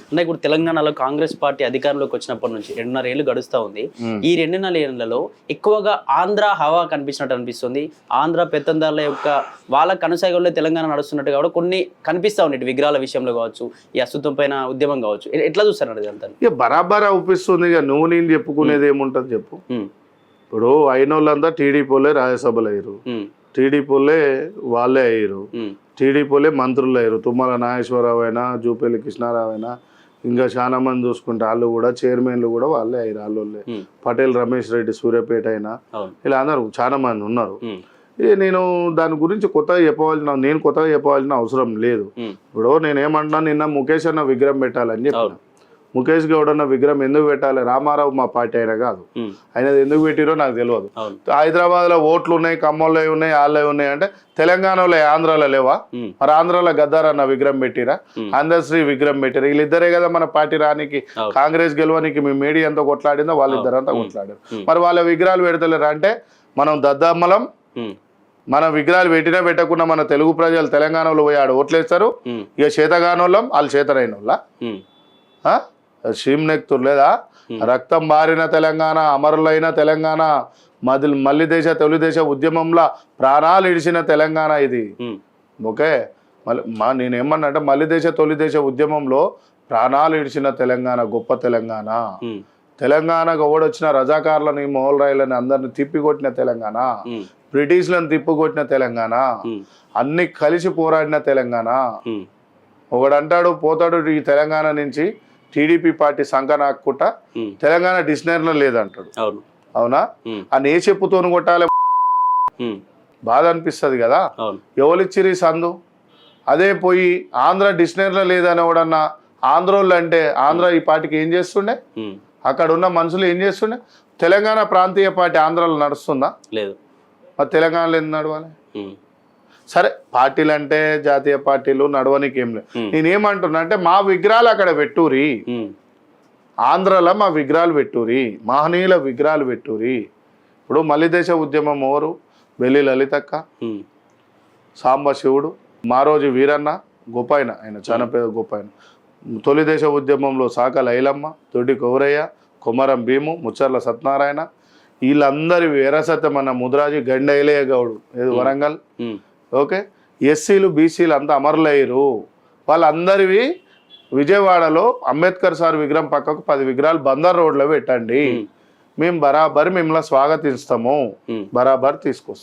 అంటే ఇప్పుడు తెలంగాణలో కాంగ్రెస్ పార్టీ అధికారంలోకి వచ్చినప్పటి నుంచి 2.5 ఏళ్ళు గడుస్తూ ఉంది. ఈ 2.5 ఏళ్లలో ఎక్కువగా ఆంధ్ర హవా కనిపించినట్టు అనిపిస్తుంది. ఆంధ్ర పెత్తందారుల యొక్క వాళ్ళ కనుసైగల్లో తెలంగాణ నడుస్తున్నట్టు కూడా కొన్ని కనిపిస్తూ ఉన్నాయి. విగ్రహాల విషయంలో కావచ్చు, ఈ అశుద్ధం పైన ఉద్యమం కావచ్చు. ఎట్లా చూస్తారు అంతా? ఇక బరాబర్ అవుపిస్తుంది. ఇక నువ్వు నేను చెప్పుకునేది ఏముంటుంది చెప్పు. ఇప్పుడు అయిన వాళ్ళంతా టీడీపీలే రాజ్యసభలు అయ్యారు, టీడీపీలే వాళ్ళే అయ్యారు, టీడీపీలే మంత్రులు అయ్యారు. తుమ్మల నాగేశ్వరరావు అయినా, జూపల్లి కృష్ణారావు అయినా, ఇంకా చాలా మంది చూసుకుంటే వాళ్ళు కూడా చైర్మన్లు కూడా వాళ్ళే అయ్యారు. వాళ్ళే పటేల్ రమేష్ రెడ్డి సూర్యాపేట అయినా ఇలా అందరూ చాలా మంది ఉన్నారు. నేను దాని గురించి నేను కొత్తగా చెప్పవలసిన అవసరం లేదు. ఇప్పుడు నేనేమంటున్నా, నిన్న ముఖేష్ అన్న విగ్రహం పెట్టాలని చెప్పిన. ముఖేష్ గౌడ్ అన్న విగ్రహం ఎందుకు పెట్టాలి? రామారావు మా పార్టీ అయినా కాదు, ఆయనది ఎందుకు పెట్టిరో నాకు తెలియదు. హైదరాబాద్లో ఓట్లు ఉన్నాయి, ఖమ్మంలో ఉన్నాయి, వాళ్ళే ఉన్నాయి అంటే తెలంగాణలో ఆంధ్రాలో లేవా? మరి ఆంధ్రాలో గద్దార్ అన్న విగ్రహం పెట్టిరా, అందశ్రీ విగ్రహం పెట్టిరా. వీళ్ళిద్దరే కదా మన పార్టీ రానికి, కాంగ్రెస్ గెలవనికి మీ మీడియా ఎంత కొట్లాడిందో వాళ్ళిద్దరంతా కొట్లాడారు. మరి వాళ్ళ విగ్రహాలు పెడతలేరా అంటే మనం దద్దమ్మలం. మన విగ్రహాలు పెట్టినా పెట్టకుండా మన తెలుగు ప్రజలు తెలంగాణలో పోయి ఆడ ఓట్లేస్తారు. ఇక చేతగానోళ్ళం వాళ్ళు చేతనైన వాళ్ళ షీమ్నెక్తురు లేదా? రక్తం బారిన తెలంగాణ, అమరులైన తెలంగాణ, మల్లి దేశ తెలుగుదేశ ఉద్యమంలో ప్రాణాలు ఇడిచిన తెలంగాణ ఇది. ఓకే, నేనేమన్నా అంటే మల్లి దేశ తొలిదేశ ఉద్యమంలో ప్రాణాలు ఇడిచిన తెలంగాణ గొప్ప తెలంగాణ. తెలంగాణకు ఓడొచ్చిన రజాకారులని, మోహల్ రాయలని అందరిని తిప్పికొట్టిన తెలంగాణ, బ్రిటిష్లను తిప్పికొట్టిన తెలంగాణ, అన్ని కలిసి పోరాడిన తెలంగాణ. ఒకడంటాడు పోతాడు ఈ తెలంగాణ నుంచి టీడీపీ పార్టీ సంకనాకుట తెలంగాణ డిక్షనరీలో లేదంటాడు. అవునా? అని ఏ చెప్పుతోని కొట్టాలి? బాధ అనిపిస్తుంది కదా. ఎవరిచ్చిరి సందు? అదే పోయి ఆంధ్ర డిక్షనరీలో లేదని ఎవడన్నా ఆంధ్రోళ్ళు అంటే ఆంధ్ర ఈ పార్టీకి ఏం చేస్తుండే? అక్కడ ఉన్న మనుషులు ఏం చేస్తుండే? తెలంగాణ ప్రాంతీయ పార్టీ ఆంధ్రాలో నడుస్తుందా? లేదు. మరి తెలంగాణలో ఎందుకు నడవాలి? సరే, పార్టీలు అంటే జాతీయ పార్టీలు నడవనికి ఏం లేదు. నేనేమంటున్నా అంటే మా విగ్రహాలు అక్కడ పెట్టురి, ఆంధ్రాలో మా విగ్రహాలు పెట్టురి, మహనీయుల విగ్రహాలు పెట్టురి. ఇప్పుడు మల్లిదేశ ఉద్యమం ఎవరు? బెల్లి లలితక్క, సాంబశివుడు, మారోజు వీరన్న, గొప్పాయన, ఆయన చాలా పెద్ద గొప్పాయన. తొలిదేశ ఉద్యమంలో సాక లైలమ్మ, దొడ్డి కౌరయ్య, కొమరం భీము, ముచ్చర్ల సత్యనారాయణ, వీళ్ళందరి వీరసత్య మన ముద్రాజీ గండైలయ్య గౌడు ఏది వరంగల్. ఓకే, ఎస్సీలు బీసీలు అంతా అమరులయ్యారు. వాళ్ళందరివి విజయవాడలో అంబేద్కర్ సార్ విగ్రహం పక్కకు 10 విగ్రహాలు బందర్ రోడ్లో పెట్టండి, మేము బరాబర్ మిమ్మల్ని స్వాగతిస్తాము, బరాబర్ తీసుకొస్తాం.